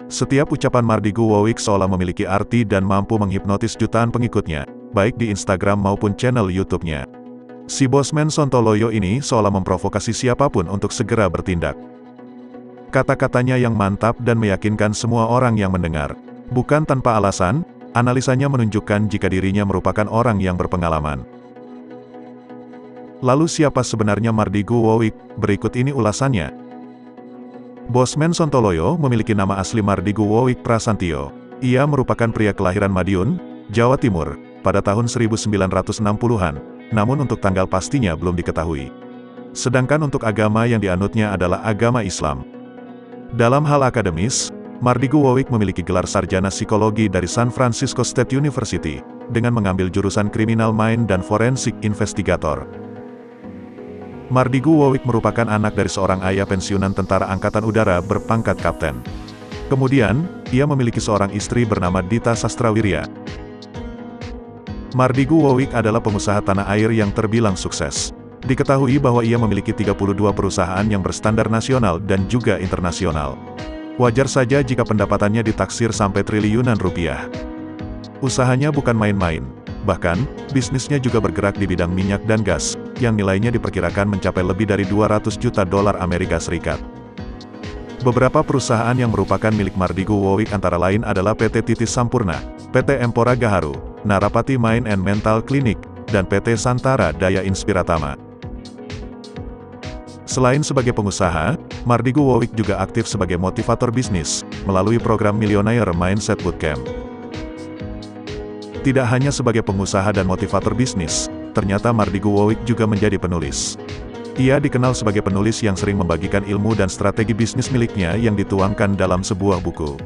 Setiap ucapan Mardigu Wowik seolah memiliki arti dan mampu menghipnotis jutaan pengikutnya, baik di Instagram maupun channel YouTube-nya. Si bosman Sontoloyo ini seolah memprovokasi siapapun untuk segera bertindak. Kata-katanya yang mantap dan meyakinkan semua orang yang mendengar. Bukan tanpa alasan, analisanya menunjukkan jika dirinya merupakan orang yang berpengalaman. Lalu siapa sebenarnya Mardigu Wowik? Berikut ini ulasannya. Bosman Sontoloyo memiliki nama asli Mardigu Wowik Prasantio. Ia merupakan pria kelahiran Madiun, Jawa Timur, pada tahun 1960-an, namun untuk tanggal pastinya belum diketahui. Sedangkan untuk agama yang dianutnya adalah agama Islam. Dalam hal akademis, Mardigu Wowik memiliki gelar sarjana psikologi dari San Francisco State University, dengan mengambil jurusan Criminal Mind dan Forensic Investigator. Mardigu Wowik merupakan anak dari seorang ayah pensiunan tentara angkatan udara berpangkat kapten. Kemudian, ia memiliki seorang istri bernama Dita Sastrawirya. Mardigu Wowik adalah pengusaha tanah air yang terbilang sukses. Diketahui bahwa ia memiliki 32 perusahaan yang berstandar nasional dan juga internasional. Wajar saja jika pendapatannya ditaksir sampai triliunan rupiah. Usahanya bukan main-main. Bahkan, bisnisnya juga bergerak di bidang minyak dan gas, yang nilainya diperkirakan mencapai lebih dari 200 juta dolar Amerika Serikat. Beberapa perusahaan yang merupakan milik Mardigu Wowik antara lain adalah PT Titis Sampurna, PT Empora Gaharu, Narapati Mind and Mental Clinic, dan PT Santara Daya Inspiratama. Selain sebagai pengusaha, Mardigu Wowik juga aktif sebagai motivator bisnis, melalui program Millionaire Mindset Bootcamp. Tidak hanya sebagai pengusaha dan motivator bisnis, ternyata Mardigu Wowik juga menjadi penulis. Ia dikenal sebagai penulis yang sering membagikan ilmu dan strategi bisnis miliknya yang dituangkan dalam sebuah buku.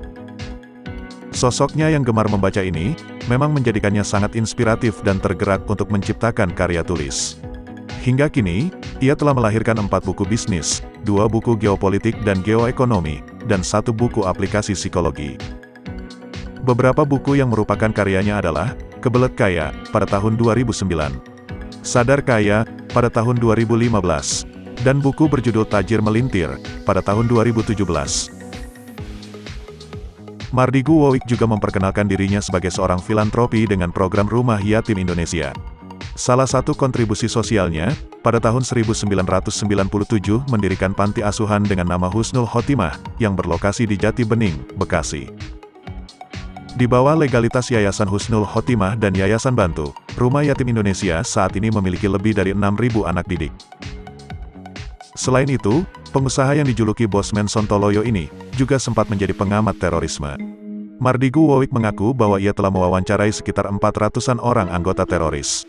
Sosoknya yang gemar membaca ini, memang menjadikannya sangat inspiratif dan tergerak untuk menciptakan karya tulis. Hingga kini, ia telah melahirkan 4 buku bisnis, 2 buku geopolitik dan geoekonomi, dan 1 buku aplikasi psikologi. Beberapa buku yang merupakan karyanya adalah Kebelet Kaya, pada tahun 2009, Sadar Kaya, pada tahun 2015, dan buku berjudul Tajir Melintir, pada tahun 2017. Mardigu Wowik juga memperkenalkan dirinya sebagai seorang filantropi dengan program Rumah Yatim Indonesia. Salah satu kontribusi sosialnya, pada tahun 1997 mendirikan panti asuhan dengan nama Husnul Khotimah, yang berlokasi di Jati Bening, Bekasi. Di bawah legalitas Yayasan Husnul Khotimah dan Yayasan Bantu, Rumah Yatim Indonesia saat ini memiliki lebih dari 6.000 anak didik. Selain itu, pengusaha yang dijuluki Bosman Sontoloyo ini, juga sempat menjadi pengamat terorisme. Mardigu Wowik mengaku bahwa ia telah mewawancarai sekitar 400-an orang anggota teroris.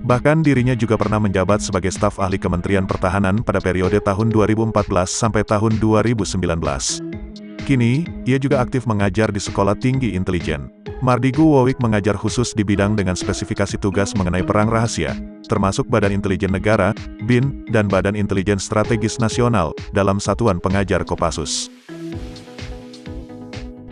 Bahkan dirinya juga pernah menjabat sebagai staf ahli Kementerian Pertahanan pada periode tahun 2014 sampai tahun 2019. Kini, ia juga aktif mengajar di Sekolah Tinggi Intelijen. Mardigu Wowik mengajar khusus di bidang dengan spesifikasi tugas mengenai perang rahasia, termasuk Badan Intelijen Negara, BIN, dan Badan Intelijen Strategis Nasional, dalam Satuan Pengajar Kopassus.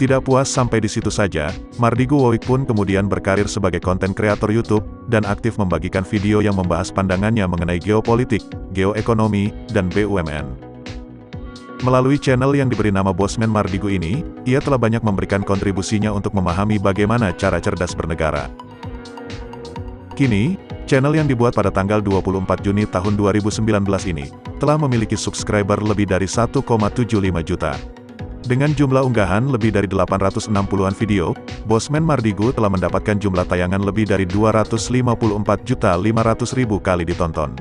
Tidak puas sampai di situ saja, Mardigu Wowik pun kemudian berkarir sebagai konten kreator YouTube, dan aktif membagikan video yang membahas pandangannya mengenai geopolitik, geoekonomi, dan BUMN. Melalui channel yang diberi nama Bosman Mardigu ini, ia telah banyak memberikan kontribusinya untuk memahami bagaimana cara cerdas bernegara. Kini, channel yang dibuat pada tanggal 24 Juni tahun 2019 ini, telah memiliki subscriber lebih dari 1,75 juta. Dengan jumlah unggahan lebih dari 860-an video, Bosman Mardigu telah mendapatkan jumlah tayangan lebih dari 254.500.000 kali ditonton.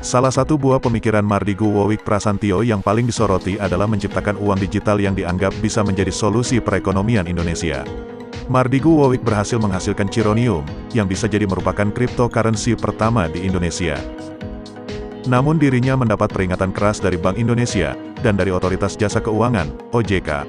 Salah satu buah pemikiran Mardigu Wowik Prasantio yang paling disoroti adalah menciptakan uang digital yang dianggap bisa menjadi solusi perekonomian Indonesia. Mardigu Wowik berhasil menghasilkan Chironium, yang bisa jadi merupakan cryptocurrency pertama di Indonesia. Namun dirinya mendapat peringatan keras dari Bank Indonesia, dan dari Otoritas Jasa Keuangan, OJK.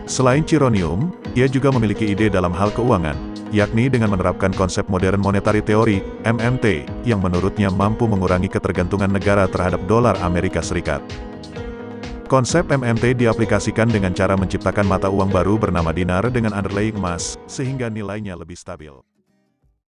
Selain Chironium, ia juga memiliki ide dalam hal keuangan, yakni dengan menerapkan konsep Modern Monetary Theory, MMT, yang menurutnya mampu mengurangi ketergantungan negara terhadap dolar Amerika Serikat. Konsep MMT diaplikasikan dengan cara menciptakan mata uang baru bernama dinar dengan underlying emas, sehingga nilainya lebih stabil.